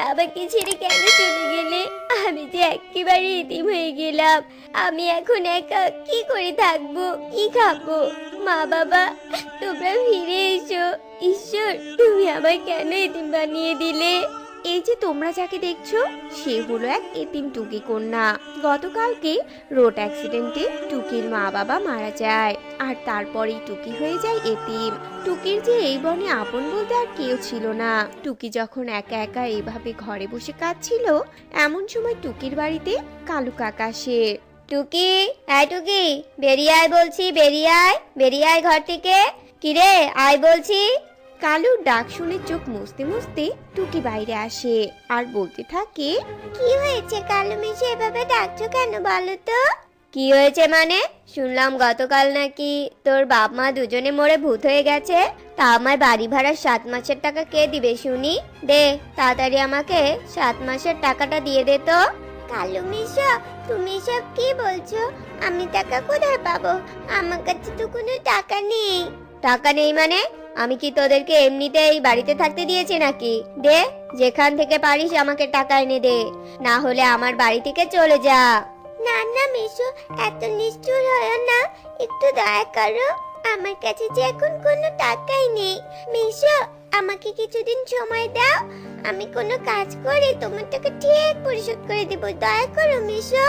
আমাকে ছেড়ে কেন চলে গেলে? আমি যে একেবারে এতিম হয়ে গেলাম। আমি এখন একা কি করে থাকবো, কি খাবো? মা বাবা, তোমরা ফিরে এসো। ঈশ্বর, তুমি আমায় কেন এতিম বানিয়ে দিলে? এই যে তোমরা যাকে দেখছো, সে হলো এক এতিম টুকি কন্যা। গতকালকে রোড অ্যাক্সিডেন্টে টুকির মা বাবা মারা যায়, আর তারপরেই টুকি হয়ে যায় এতিম। টুকির যে এই বনে আপন বলতে আর কেউ ছিল না। টুকি যখন একা একা এভাবে ঘরে বসে কাঁদছিল, এমন সময় টুকির বাড়িতে কালু কাকা আসে। টুকি, আয় টুকি, বেরিয়ে আয় বলছি, বেরিয়ে আয়, বেরিয়ে আয় ঘর থেকে। কিরে, আয় বলছি। কালুর ডাক শুনে চোখ মুছতে মুছতে টুকি বাইরে আসে আর বলতে থাকে, কি হয়েছে কালু মিশে, এভাবে ডাকছো কেন বলো তো? কি হয়েছে মানে? শুনলাম গতকাল নাকি তোর বাপ মা দুজনে মরে ভূত হয়ে গেছে। তা আমার বাড়ি ভাড়ার 7 মাসের টাকা কে দিবে শুনি? দে তাড়াতাড়ি আমাকে 7 মাসের টাকাটা দিয়ে দে তো। কালু মিশা, তুমি সব কি বলছো? আমি টাকা কোথায় পাবো? আমার কাছে তো কোনো টাকা নেই। টাকা নেই মানে? আমি কি তোদেরকে এমনিতেই বাড়িতে থাকতে দিয়েছি নাকি? দে, যেখান থেকে পারিস আমাকে টাকা এনে দে, না হলে আমার বাড়ি থেকে চলে যা। না না মিশু, এত নিষ্ঠুর হয় না, একটু দয়া করো। আমার কাছে যে এখন কোনো টাকাই নেই। মিশু, আমাকে কিছুদিন সময় দাও, আমি কোনো কাজ করে তোমার টাকা ঠিক পরিশোধ করে দেব। দয়া করো মিশু।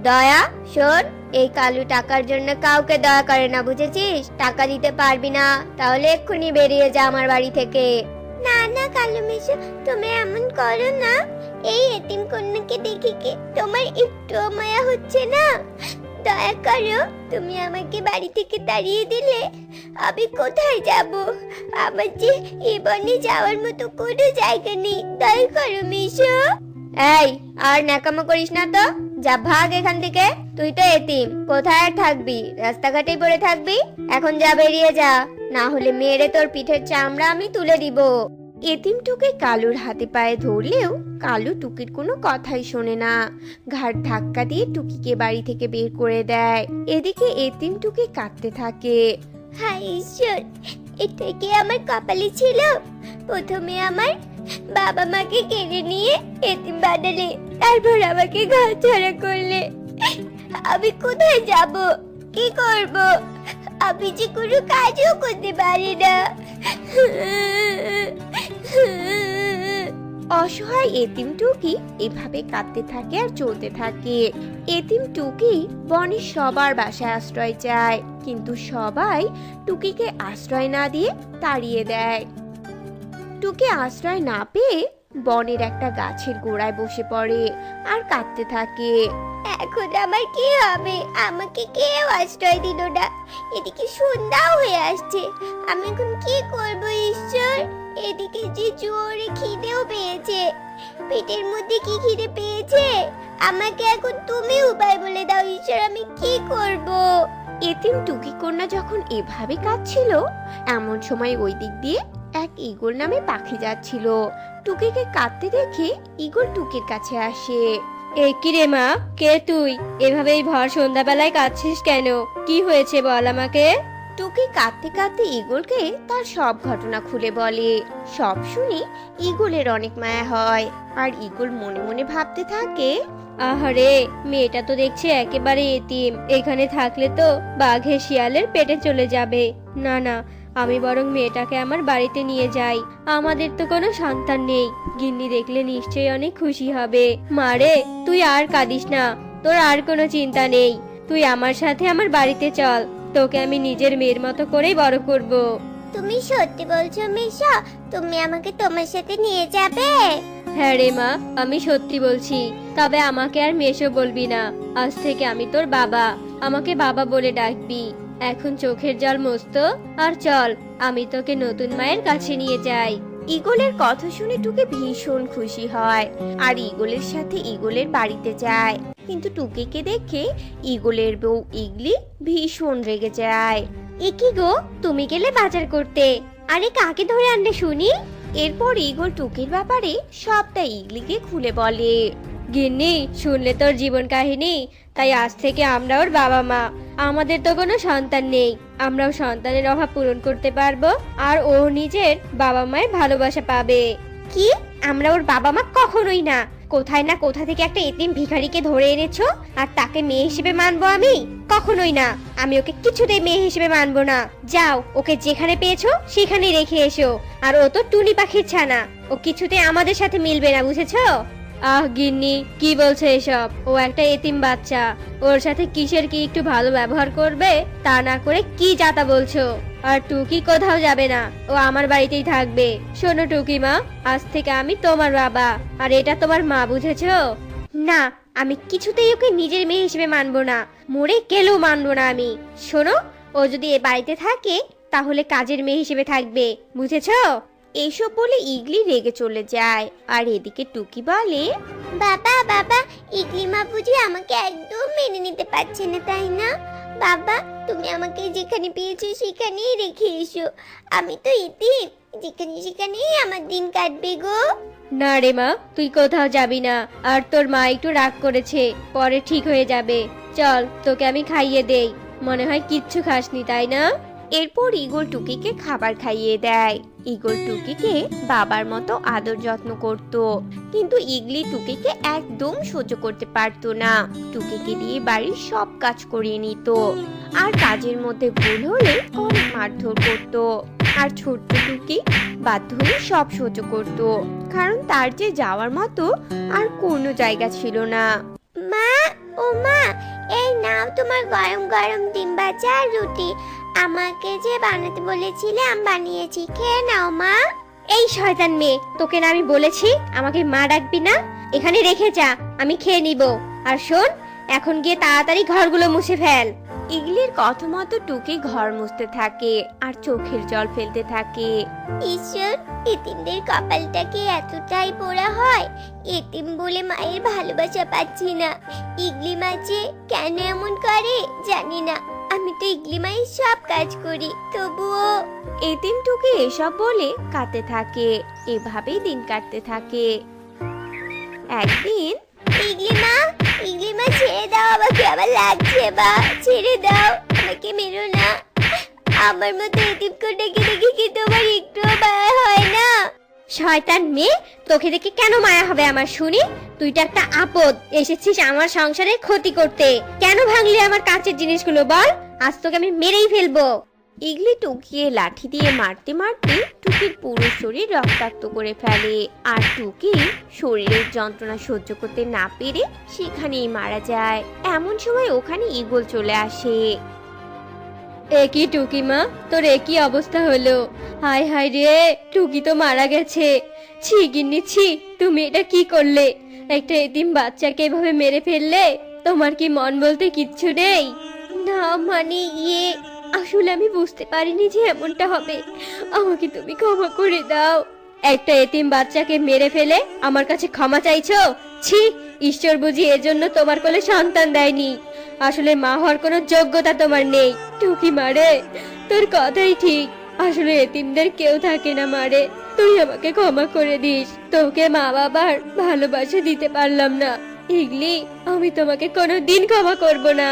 দয়া? শোন, এই কালু টাকার জন্য কাউকে দয়া করে না, বুঝেছিস? টাকা দিতে পারবি না, তাহলে এক্ষুনি বেরিয়ে যা আমার বাড়ি থেকে। না না কালু মিশু, তুমি এমন করো না। এই এতিম কন্যাকে দেখে কি তোমার একটু মায়া হচ্ছে না? দয়া করো, তুমি আমাকে বাড়ি থেকে তাড়িয়ে দিলে আমি কোথায় যাব? আমার যে এই বনে যাওয়ার মতো কোনো জায়গা নেই। দয়া করো মিশু। এই, আর ন্যাকামো করিস না তো, যা ভাগ এখান থেকে। তুই তো এতিম, কোথায় আর থাকবি? রাস্তাঘাটেই পড়ে থাকবি? এখন যা, বেরিয়ে যা, না হলে মেরে তোর পিঠের চামড়া আমি তুলে দিব। এতিম টুকি কালুর হাতে পায়ে ধরলেও কালু টুকির কোনো কথাই শোনে না। ঘাড় ধাক্কা দিয়ে টুকিকে বাড়ি থেকে বের করে দেয়। এদিকে এতিম টুকি কাঁদতে থাকে। হায় ঈশ্বর, এটা কি আমার কপালে ছিল? প্রথমে আমার বাবা মাকে কেড়ে নিয়ে এতিম বানালে, তারপর আমাকে ঘর ছাড়া করলে। আমি কোথায় যাব, কি করব? আমি যে কোনো কাজও করতে পারি না। অসহায় এতিম টুকি এভাবে কাঁদতে থাকে আর চলতে থাকে। এতিম টুকি বনের সবার বাসায় আশ্রয় চায়, কিন্তু সবাই টুকিকে আশ্রয় না দিয়ে তাড়িয়ে দেয়। টুকি আশ্রয় না পেয়ে বনের একটা গাছের গোড়ায় বসে পড়ে আর কাঁদতে থাকে। এখন আমার কি হবে? আমাকে কেউ আশ্রয় দিল না, এদিকে সন্ধ্যাও হয়ে আসছে। আমি এখন কি করব ঈশ্বর? এদিকে যে জোরে খিদেও পেয়েছে, পেটের মধ্যে কি খিদে পেয়েছে, আমাকে এখন তুমি উপায় বলে দাও ঈশ্বর, আমি কি করব? এতিম টুকি কন্যা যখন এভাবে কাঁদছিল, এমন সময় ওই দিক দিয়ে এক ঈগল নামে পাখি যাচ্ছিল। টুকিকে কাঁদতে দেখে ঈগল টুকির কাছে আসে। এই কি রে মা, কে তুই? এভাবেই ভর সন্ধ্যাবেলায় কাঁদছিস কেন? কি হয়েছে বল আমাকে। টুকি কাঁদতে কাঁদতে ঈগলকে তার সব ঘটনা খুলে বলে। সব শুনে ঈগলের অনেক মায়া হয়, আর ঈগল মনে মনে ভাবতে থাকে, আহারে, মেয়েটা তো দেখছি একেবারে এতিম। এখানে থাকলে তো বাঘে শিয়ালের পেটে চলে যাবে। না না, আমি বরং মেয়েটাকে আমার বাড়িতে নিয়ে যাই। আমাদের তো কোনো সন্তান নেই, গিন্নি দেখলে নিশ্চয়ই অনেক খুশি হবে। মারে, তুই আর কাঁদিস না, তোর আর কোনো চিন্তা নেই। তুই আমার সাথে আমার বাড়িতে চল, তোকে আমি নিজের মেয়ের মতো করেই বড় করব। তুমি সত্যি বলছো মিশা? তুমি আমাকে তোমার সাথে নিয়ে যাবে? হ্যাঁ রে মা, আমি সত্যি বলছি। তবে আমাকে আর মেশো বলবি না, আজ থেকে আমি তোর বাবা। আমাকে বাবা বলে ডাকবি। এখন চোখের জল মুছত আর চল, আমি তোকে নতুন মায়ের কাছে নিয়ে যাই। ঈগলের কথা শুনে টুকি ভীষণ খুশি হয় আর ঈগলের সাথে ঈগলের বাড়িতে যায়। কিন্তু টুকিকে দেখে ঈগলের বউ ঈগলি ভীষণ রেগে যায়। এ কি গো, তুমি গেলে বাজার করতে, আরে কাকে ধরে আনলে শুনি? এরপর ঈগল টুকির ব্যাপারে সবটা ঈগলিকে খুলে বলে। গিন্নি, শুনলে তোর জীবন কাহিনী? তাই আজ থেকে আমরা ওর বাবা মা। আমাদের তো কোনো সন্তান নেই, আমরাও সন্তানের অভাব পূরণ করতে পারবো, আর ও নিজের বাবা মায়ের ভালোবাসা পাবে। কি? আমরা ওর বাবা মা কখনোই না। কোথায় না কোথা থেকে একটা এতিম ভিখারিকে ধরে এনেছো, আর তাকে মেয়ে হিসেবে মানবো আমি? কখনোই না। আমি ওকে কিছুতেই মেয়ে হিসেবে মানবো না। যাও, ওকে যেখানে পেয়েছো সেখানেই রেখে এসো। আর ও তো টুনি পাখির ছানা, ও কিছুতে আমাদের সাথে মিলবে না, বুঝেছো? আহ গিন্নি, কি বলছে এসব? ও একটা এতিম বাচ্চা, ওর সাথে কিসের কি একটু ভালো ব্যবহার করবে? তা না করে কি যাতা বলছো? আর টুকি কোথাও যাবে না, ও আমার বাড়িতেই থাকবে। শোনো টুকি মা, আজ থেকে আমি তোমার বাবা, আর এটা তোমার মা, বুঝেছো? না, আমি কিছুতেই ওকে নিজের মেয়ে হিসেবে মানবো না, মরে গেলেও মানবো না আমি। শোনো, ও যদি এ বাড়িতে থাকে তাহলে কাজের মেয়ে হিসেবে থাকবে, বুঝেছো? এসব বলে ইগলি রেগে চলে যায়। আর এদিকে টুকি বলে, বাবা বাবা, ইগলি মা বুঝি আমাকে একদম মেনে নিতে পারছে না, তাই না? বাবা, তুমি আমাকে যেখানে পেয়েছো সেখানেই রেখে এসো। আমি তো এতিম, যেখানে সেখানেই আমার দিন কাটবে গো। না রে মা, তুই কোথাও যাবি না। আর তোর মা একটু রাগ করেছে, পরে ঠিক হয়ে যাবে। চল, তোকে আমি খাইয়ে দেই। মনে হয় কিচ্ছু খাসনি, তাই না? এরপর ঈগল টুকিকে খাবার খাইয়ে দেয়। ঈগল টুকিকে বাবার মতো আদর যত্ন করত, কিন্তু ইগলি টুকিকে একদম সহ্য করতে পারতো না। টুকিকে দিয়ে বাড়ির সব কাজ করিয়ে নিত, আর কাজের মধ্যে ভুল হলে অনেক মারধর করত। আর ছোট্ট টুকি বাধ্য হয়ে সব সহ্য করত, কারণ তার যে যাওয়ার মতো আর কোনো জায়গা ছিল না। মা, ও মা, এই নাও তোমার গরম গরম ডিম ভাজা আর রুটি। আমাকে যে বানাতে বলেছিলে আমি বানিয়েছি, খেয়ে নাও মা। এই শয়তান মেয়ে, তোকে না আমি বলেছি আমাকে মা ডাকবি না? এখানে রেখে যা, আমি খেয়ে নিব। আর শোন, এখন গিয়ে তাড়াতাড়ি ঘরগুলো মুছে ফেল। ইগলির কথা মতো টুকি ঘর মুছতে থাকে আর চোখের জল ফেলতে থাকে। ঈশ্বর, এতিমদের কপালটা কি এতটাই পোড়া হয়? এতিম বলে মায়ের ভালোবাসা পাচ্ছি না। ইগলি মা যে কেন এমন করে জানি না। আমি তো ইগলি মায়ের সব কাজ করি, তবুও। এতিম টুকি এসব বলে কাঁদতে থাকে। এভাবেই দিন কাটতে থাকে। একদিন ইগলি মা ছেড়ে দাও আমাকে, আমার লাগছে। বা ছেড়ে দাও, আমাকে মেরো না। আমার মতো এতিমকে ডেকে দেখে কি তোমার একটু মায়া হয় না? শয়তান মেয়ে, তোকে দেখে কেন মায়া হবে আমার শুনি? তুই তো একটা আপদ, এসেছিস আমার সংসারে ক্ষতি করতে। কেন ভাঙলি আমার কাচের জিনিসগুলো বল? আজ তোকে আমি মেরেই ফেলবো। ইগলি টুকিয়ে লাঠি দিয়ে মারতে মারতে টুকির পুরো শরীর রক্তাক্ত করে ফেলে। আর টুকি শরীরের যন্ত্রণা সহ্য করতে না পেরে সেখানেই মারা যায়। এমন সময় ওখানে ঈগল চলে আসে। একই টুকি মা, তোর একই অবস্থা হলো। হায় হায় রে, টুকি তো মারা গেছে। ছি গিন্নি ছি, তুমি এটা কি করলে? একটা এতিম বাচ্চাকে এভাবে মেরে ফেললে? তোমার কি মন বলতে কিচ্ছু নেই? না মানে আসলে আমি বুঝতে পারিনি যে এমনটা হবে। আমাকে তুমি ক্ষমা করে দাও। একটা এতিম বাচ্চাকে মেরে ফেলে আমার কাছে ক্ষমা চাইছো? ছি, ঈশ্বর বুঝি এজন্য তোমার কোলে সন্তান দেয়নি। আসলে মা হওয়ার কোনো যোগ্যতা তোমার নেই। টুকি মারে, তোর কথাই ঠিক। আসলে এতিমদের কেউ থাকে না মারে। তুই আমাকে ক্ষমা করে দিস। তোকে মা বাবার ভালোবাসা দিতে পারলাম না। ইগলি, আমি তোমাকে কোনোদিন ক্ষমা করব না।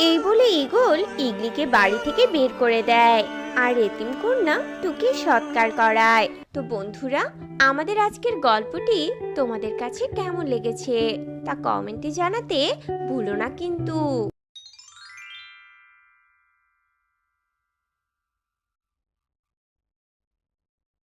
এই বলে ঈগল ইগলিকে বাড়ি থেকে বের করে দেয় আর এতিম কন্যা টুকি সৎকার করায়। তো বন্ধুরা, আমাদের আজকের গল্পটি তোমাদের কাছে কেমন লেগেছে তা কমেন্টে জানাতে ভুলো না কিন্তু।